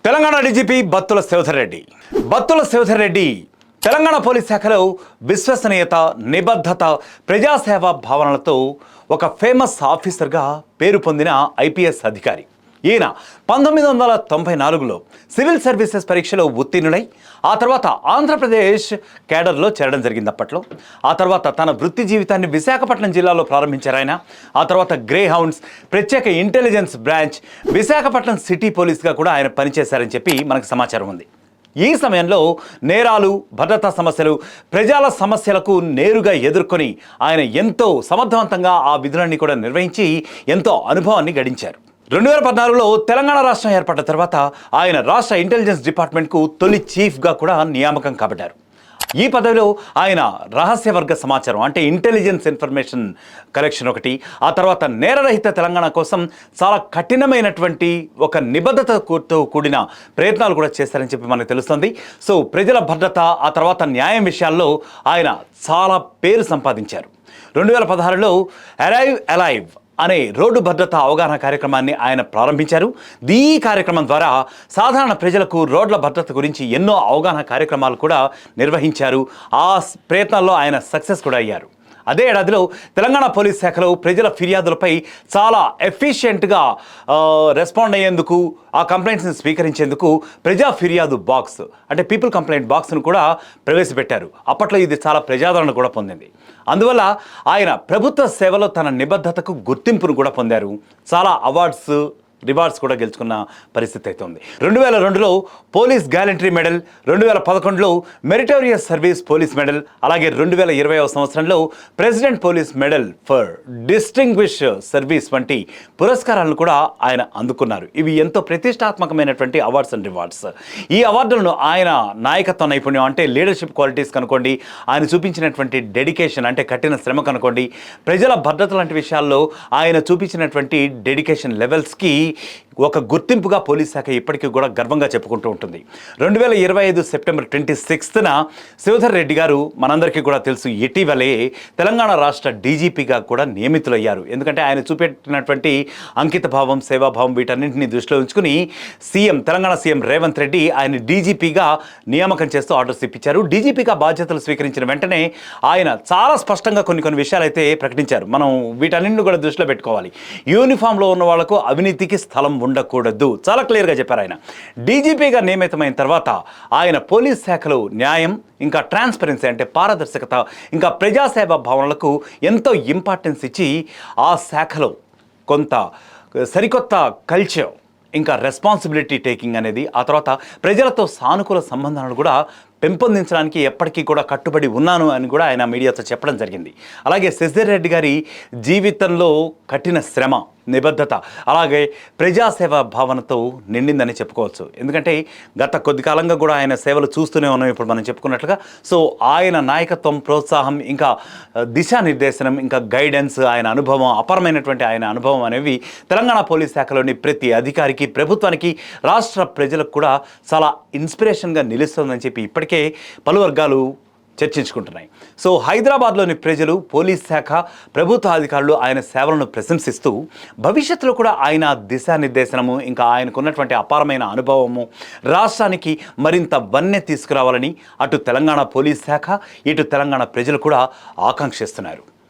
Telangana DGP Battula Sridhar Reddy Telangana police శాఖలో విశ్వసనీయత, నిబద్ధత, ప్రజాసేవ భావనలతో ఒక ఫేమస్ ఆఫీసర్గా పేరు పొందిన ఐపీఎస్ అధికారి. ఈయన 1994లో సివిల్ సర్వీసెస్ పరీక్షలో ఉత్తీర్ణుడై ఆ తర్వాత ఆంధ్రప్రదేశ్ కేడర్లో చేరడం జరిగింది. అప్పట్లో ఆ తర్వాత తన వృత్తి జీవితాన్ని విశాఖపట్నం జిల్లాలో ప్రారంభించారు ఆయన. ఆ తర్వాత గ్రే హౌండ్స్ ప్రత్యేక ఇంటెలిజెన్స్ బ్రాంచ్ విశాఖపట్నం సిటీ పోలీస్గా కూడా ఆయన పనిచేశారని చెప్పి మనకు సమాచారం ఉంది. ఈ సమయంలో నేరాలు, భద్రతా సమస్యలు, ప్రజల సమస్యలకు నేరుగా ఎదుర్కొని ఆయన ఎంతో సమర్థవంతంగా ఆ విధులన్నీ కూడా నిర్వహించి ఎంతో అనుభవాన్ని గడించారు. 2014లో తెలంగాణ రాష్ట్రం ఏర్పడ్డ తర్వాత ఆయన రాష్ట్ర ఇంటెలిజెన్స్ డిపార్ట్మెంట్కు తొలి చీఫ్గా కూడా నియామకం కాబట్టారు. ఈ పదవిలో ఆయన రహస్యవర్గ సమాచారం అంటే ఇంటెలిజెన్స్ ఇన్ఫర్మేషన్ కలెక్షన్ ఒకటి, ఆ తర్వాత నేరరహిత తెలంగాణ కోసం చాలా కఠినమైనటువంటి ఒక నిబద్ధతతో కూడిన ప్రయత్నాలు కూడా చేశారని చెప్పి మనకు తెలుస్తుంది. సో ప్రజల భద్రత, ఆ తర్వాత న్యాయం విషయాల్లో ఆయన చాలా పేరు సంపాదించారు. 2016లో అరైవ్ అలైవ్ అనే రోడ్డు భద్రతా అవగాహన కార్యక్రమాన్ని ఆయన ప్రారంభించారు. ఈ కార్యక్రమం ద్వారా సాధారణ ప్రజలకు రోడ్ల భద్రత గురించి ఎన్నో అవగాహన కార్యక్రమాలు కూడా నిర్వహించారు. ఆ ప్రయత్నాల్లో ఆయన సక్సెస్ కూడా అయ్యారు. అదే ఏడాదిలో తెలంగాణ పోలీస్ శాఖలో ప్రజల ఫిర్యాదులపై చాలా ఎఫిషియెంట్గా రెస్పాండ్ అయ్యేందుకు, ఆ కంప్లైంట్స్ని స్వీకరించేందుకు ప్రజా ఫిర్యాదు బాక్స్ అంటే పీపుల్ కంప్లైంట్ బాక్స్ను కూడా ప్రవేశపెట్టారు. అప్పట్లో ఇది చాలా ప్రజాదరణ కూడా పొందింది. అందువల్ల ఆయన ప్రభుత్వ సేవలో తన నిబద్ధతకు గుర్తింపును కూడా పొందారు. చాలా అవార్డ్స్, రివార్డ్స్ కూడా గెలుచుకున్న పరిస్థితి అయితే ఉంది. 2002లో పోలీస్ గ్యాలంటరీ మెడల్, 2011లో మెరిటోరియస్ సర్వీస్ పోలీస్ మెడల్, అలాగే 2020వ సంవత్సరంలో president police medal for distinguish service వంటి పురస్కారాలను కూడా ఆయన అందుకున్నారు. ఇవి ఎంతో ప్రతిష్టాత్మకమైనటువంటి అవార్డ్స్ అండ్ రివార్డ్స్. ఈ అవార్డులను ఆయన నాయకత్వ నైపుణ్యం అంటే లీడర్షిప్ క్వాలిటీస్ కనుకోండి, ఆయన చూపించినటువంటి డెడికేషన్ అంటే కఠిన శ్రమ కనుకోండి, ప్రజల భద్రత లాంటి విషయాల్లో ఆయన చూపించినటువంటి డెడికేషన్ లెవెల్స్కి ఒక గుర్తింపుగా పోలీస్ శాఖ ఇప్పటికీ కూడా గర్వంగా చెప్పుకుంటూ ఉంటుంది. 2025 సెప్టెంబర్ 26న శ్రీధర్ రెడ్డి గారు మనందరికీ కూడా తెలుసు ఇటీవలే తెలంగాణ రాష్ట్ర డీజీపీగా కూడా నియమితులయ్యారు. ఎందుకంటే ఆయన చూపెట్టినటువంటి అంకిత భావం, సేవాభావం వీటన్నింటినీ దృష్టిలో ఉంచుకుని తెలంగాణ సీఎం రేవంత్ రెడ్డి ఆయన డీజీపీగా నియామకం చేస్తూ ఆర్డర్స్ ఇప్పించారు. డీజీపీగా బాధ్యతలు స్వీకరించిన వెంటనే ఆయన చాలా స్పష్టంగా కొన్ని విషయాలు అయితే ప్రకటించారు. మనం వీటన్నింటిని కూడా దృష్టిలో పెట్టుకోవాలి. యూనిఫామ్లో ఉన్న వాళ్లకు అవినీతికి స్థలం ఉండకూడదు, చాలా క్లియర్గా చెప్పారు ఆయన. డీజీపీగా నియమితమైన తర్వాత ఆయన పోలీస్ శాఖలో న్యాయం, ఇంకా ట్రాన్స్పరెన్సీ అంటే పారదర్శకత, ఇంకా ప్రజాసేవ భావనలకు ఎంతో ఇంపార్టెన్స్ ఇచ్చి ఆ శాఖలో కొంత సరికొత్త కల్చర్, ఇంకా రెస్పాన్సిబిలిటీ టేకింగ్ అనేది, ఆ తర్వాత ప్రజలతో సానుకూల సంబంధాలను కూడా పెంపొందించడానికి ఎప్పటికీ కూడా కట్టుబడి ఉన్నాను అని కూడా ఆయన మీడియాతో చెప్పడం జరిగింది. అలాగే శ్రీధర్ రెడ్డి గారి జీవితంలో కఠిన శ్రమ, నిబద్ధత, అలాగే ప్రజాసేవ భావనతో నిండిందని చెప్పుకోవచ్చు. ఎందుకంటే గత కొద్ది కాలంగా కూడా ఆయన సేవలు చూస్తూనే ఉన్నాం ఇప్పుడు మనం చెప్పుకున్నట్లుగా. సో ఆయన నాయకత్వం, ప్రోత్సాహం, ఇంకా దిశానిర్దేశనం, ఇంకా గైడెన్స్, ఆయన అనుభవం, అపరమైనటువంటి ఆయన అనుభవం అనేవి తెలంగాణ పోలీస్ శాఖలోని ప్రతి అధికారికి, ప్రభుత్వానికి, రాష్ట్ర ప్రజలకు కూడా చాలా ఇన్స్పిరేషన్గా నిలుస్తుందని చెప్పి ఇప్పటికే పలు వర్గాలు చర్చించుకుంటున్నాయి. సో హైదరాబాద్లోని ప్రజలు, పోలీస్ శాఖ, ప్రభుత్వ అధికారులు ఆయన సేవలను ప్రశంసిస్తూ భవిష్యత్తులో కూడా ఆయన దిశానిర్దేశనము, ఇంకా ఆయనకున్నటువంటి అపారమైన అనుభవము రాష్ట్రానికి మరింత వన్నె తీసుకురావాలని అటు తెలంగాణ పోలీస్ శాఖ, ఇటు తెలంగాణ ప్రజలు కూడా ఆకాంక్షిస్తున్నారు.